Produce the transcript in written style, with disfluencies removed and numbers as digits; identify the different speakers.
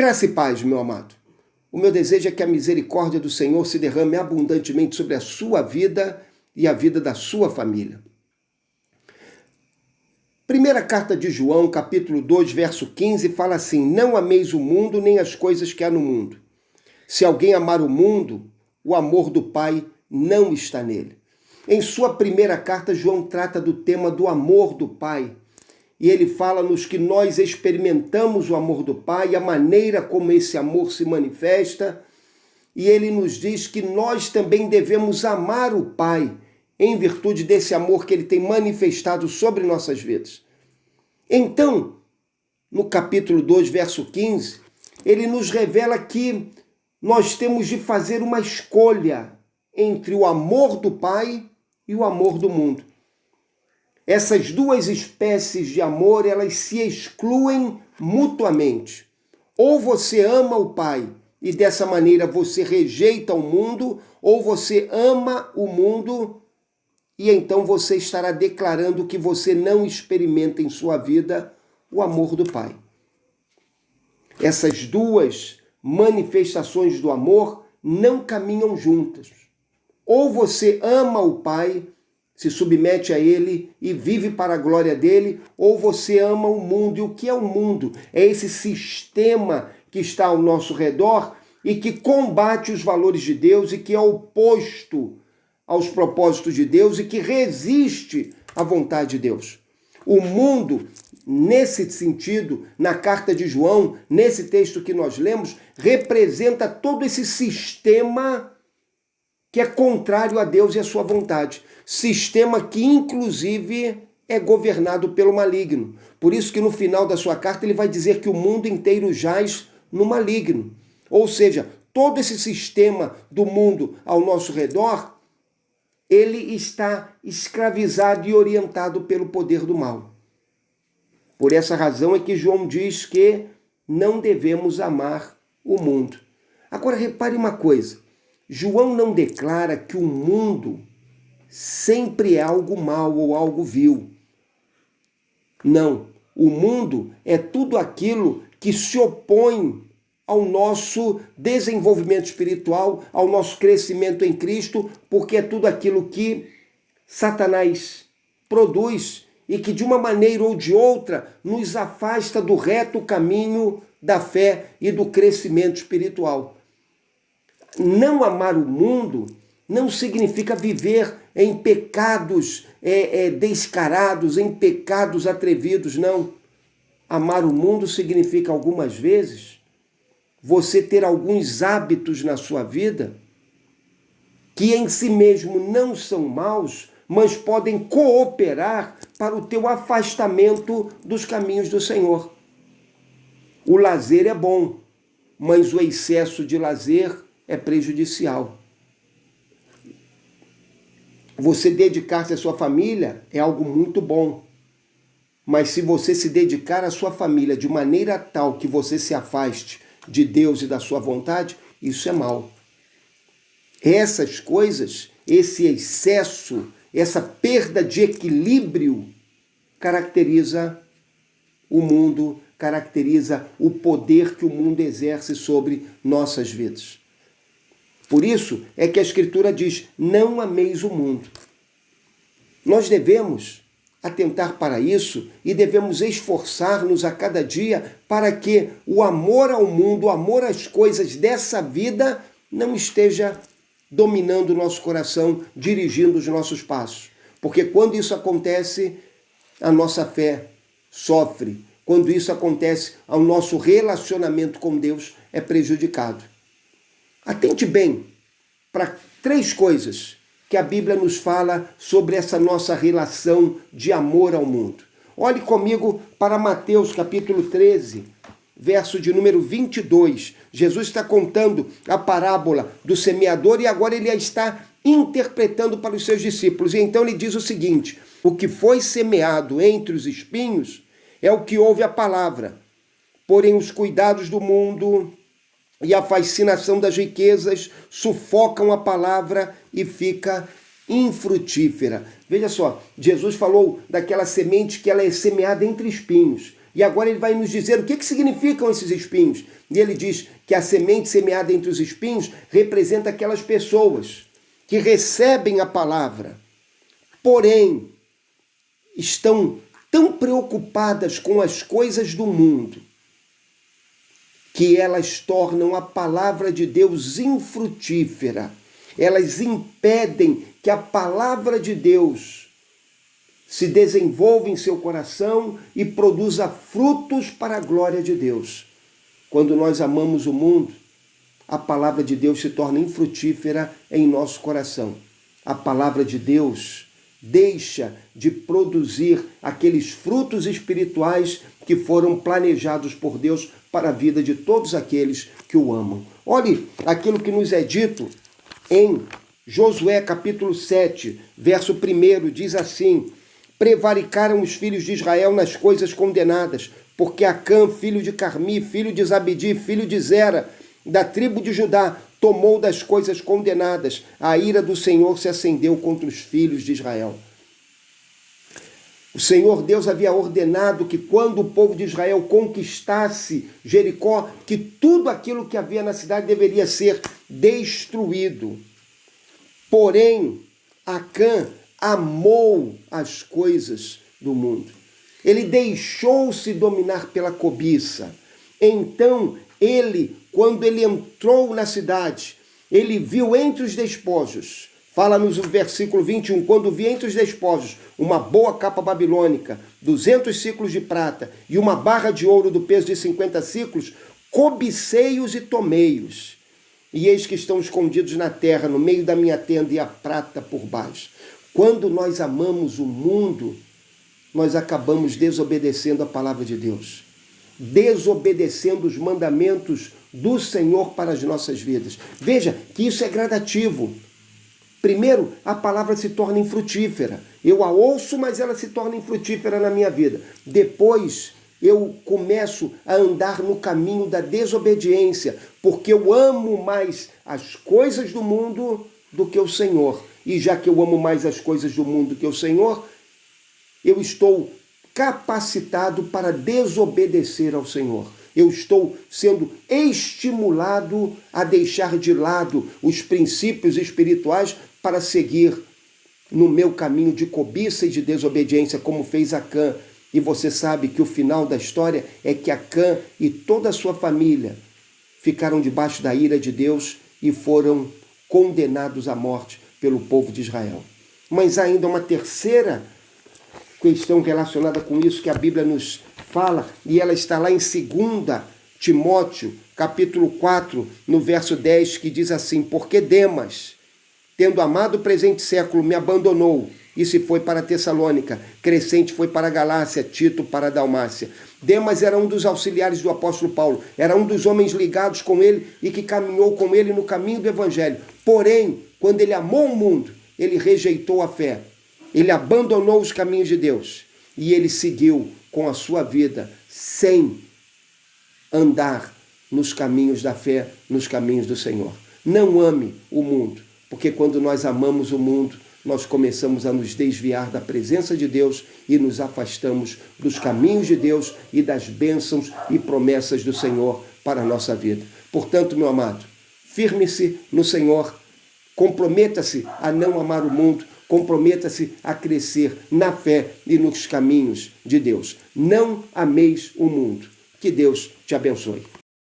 Speaker 1: Graça e paz, meu amado. O meu desejo é que a misericórdia do Senhor se derrame abundantemente sobre a sua vida e a vida da sua família. Primeira carta de João, capítulo 2, verso 15, fala assim: não ameis o mundo nem as coisas que há no mundo. Se alguém amar o mundo, o amor do Pai não está nele. Em sua primeira carta, João trata do tema do amor do Pai. E ele fala-nos que nós experimentamos o amor do Pai, a maneira como esse amor se manifesta. E ele nos diz que nós também devemos amar o Pai, em virtude desse amor que ele tem manifestado sobre nossas vidas. Então, no capítulo 2, verso 15, ele nos revela que nós temos de fazer uma escolha entre o amor do Pai e o amor do mundo. Essas duas espécies de amor, elas se excluem mutuamente. Ou você ama o Pai e dessa maneira você rejeita o mundo, ou você ama o mundo e então você estará declarando que você não experimenta em sua vida o amor do Pai. Essas duas manifestações do amor não caminham juntas. Ou você ama o Pai, se submete a ele e vive para a glória dele, ou você ama o mundo. E o que é o mundo? É esse sistema que está ao nosso redor e que combate os valores de Deus e que é oposto aos propósitos de Deus e que resiste à vontade de Deus. O mundo, nesse sentido, na carta de João, nesse texto que nós lemos, representa todo esse sistema que é contrário a Deus e a sua vontade. Sistema que, inclusive, é governado pelo maligno. Por isso que no final da sua carta ele vai dizer que o mundo inteiro jaz no maligno. Ou seja, todo esse sistema do mundo ao nosso redor, ele está escravizado e orientado pelo poder do mal. Por essa razão é que João diz que não devemos amar o mundo. Agora repare uma coisa, João não declara que o mundo sempre é algo mal ou algo vil. Não, o mundo é tudo aquilo que se opõe ao nosso desenvolvimento espiritual, ao nosso crescimento em Cristo, porque é tudo aquilo que Satanás produz e que de uma maneira ou de outra nos afasta do reto caminho da fé e do crescimento espiritual. Não amar o mundo não significa viver em pecados descarados, em pecados atrevidos, não. Amar o mundo significa, algumas vezes, você ter alguns hábitos na sua vida que em si mesmo não são maus, mas podem cooperar para o teu afastamento dos caminhos do Senhor. O lazer é bom, mas o excesso de lazer é prejudicial. Você dedicar-se à sua família é algo muito bom, mas se você se dedicar à sua família de maneira tal que você se afaste de Deus e da sua vontade, isso é mal. Essas coisas, esse excesso, essa perda de equilíbrio caracteriza o mundo, caracteriza o poder que o mundo exerce sobre nossas vidas. Por isso é que a Escritura diz, não ameis o mundo. Nós devemos atentar para isso e devemos esforçar-nos a cada dia para que o amor ao mundo, o amor às coisas dessa vida não esteja dominando o nosso coração, dirigindo os nossos passos. Porque quando isso acontece, a nossa fé sofre. Quando isso acontece, o nosso relacionamento com Deus é prejudicado. Atente bem para 3 coisas que a Bíblia nos fala sobre essa nossa relação de amor ao mundo. Olhe comigo para Mateus capítulo 13, verso de número 22. Jesus está contando a parábola do semeador e agora ele a está interpretando para os seus discípulos. E então ele diz o seguinte, o que foi semeado entre os espinhos é o que ouve a palavra, porém os cuidados do mundo e a fascinação das riquezas sufocam a palavra e fica infrutífera. Veja só, Jesus falou daquela semente que ela é semeada entre espinhos. E agora ele vai nos dizer o que significam esses espinhos. E ele diz que a semente semeada entre os espinhos representa aquelas pessoas que recebem a palavra, porém estão tão preocupadas com as coisas do mundo que elas tornam a palavra de Deus infrutífera. Elas impedem que a palavra de Deus se desenvolva em seu coração e produza frutos para a glória de Deus. Quando nós amamos o mundo, a palavra de Deus se torna infrutífera em nosso coração. A palavra de Deus deixa de produzir aqueles frutos espirituais que foram planejados por Deus para a vida de todos aqueles que o amam. Olhe aquilo que nos é dito em Josué capítulo 7, verso 1, diz assim: prevaricaram os filhos de Israel nas coisas condenadas, porque Acã, filho de Carmi, filho de Zabdi, filho de Zera, da tribo de Judá, tomou das coisas condenadas. A ira do Senhor se acendeu contra os filhos de Israel. O Senhor Deus havia ordenado que quando o povo de Israel conquistasse Jericó, que tudo aquilo que havia na cidade deveria ser destruído. Porém, Acã amou as coisas do mundo. Ele deixou-se dominar pela cobiça. Então, quando ele entrou na cidade, ele viu entre os despojos, fala-nos o versículo 21, quando vi entre os despojos uma boa capa babilônica, 200 ciclos de prata e uma barra de ouro do peso de 50 ciclos, cobicei-os e tomei-os. E eis que estão escondidos na terra, no meio da minha tenda, e a prata por baixo. Quando nós amamos o mundo, nós acabamos desobedecendo a palavra de Deus, desobedecendo os mandamentos do Senhor para as nossas vidas. Veja que isso é gradativo. Primeiro, a palavra se torna infrutífera. Eu a ouço, mas ela se torna infrutífera na minha vida. Depois, eu começo a andar no caminho da desobediência, porque eu amo mais as coisas do mundo do que o Senhor. E já que eu amo mais as coisas do mundo do que o Senhor, eu estou capacitado para desobedecer ao Senhor. Eu estou sendo estimulado a deixar de lado os princípios espirituais para seguir no meu caminho de cobiça e de desobediência, como fez Acã. E você sabe que o final da história é que Acã e toda a sua família ficaram debaixo da ira de Deus e foram condenados à morte pelo povo de Israel. Mas há ainda uma terceira questão relacionada com isso que a Bíblia nos fala, e ela está lá em 2 Timóteo, capítulo 4, no verso 10, que diz assim: porque Demas, tendo amado o presente século, me abandonou e se foi para Tessalônica, Crescente foi para a Galácia, Tito para a Dalmácia. Demas era um dos auxiliares do apóstolo Paulo, era um dos homens ligados com ele e que caminhou com ele no caminho do evangelho. Porém, quando ele amou o mundo, ele rejeitou a fé, ele abandonou os caminhos de Deus e ele seguiu com a sua vida sem andar nos caminhos da fé, nos caminhos do Senhor. Não ame o mundo, porque quando nós amamos o mundo, nós começamos a nos desviar da presença de Deus e nos afastamos dos caminhos de Deus e das bênçãos e promessas do Senhor para a nossa vida. Portanto, meu amado, firme-se no Senhor, comprometa-se a não amar o mundo, comprometa-se a crescer na fé e nos caminhos de Deus. Não ameis o mundo. Que Deus te abençoe.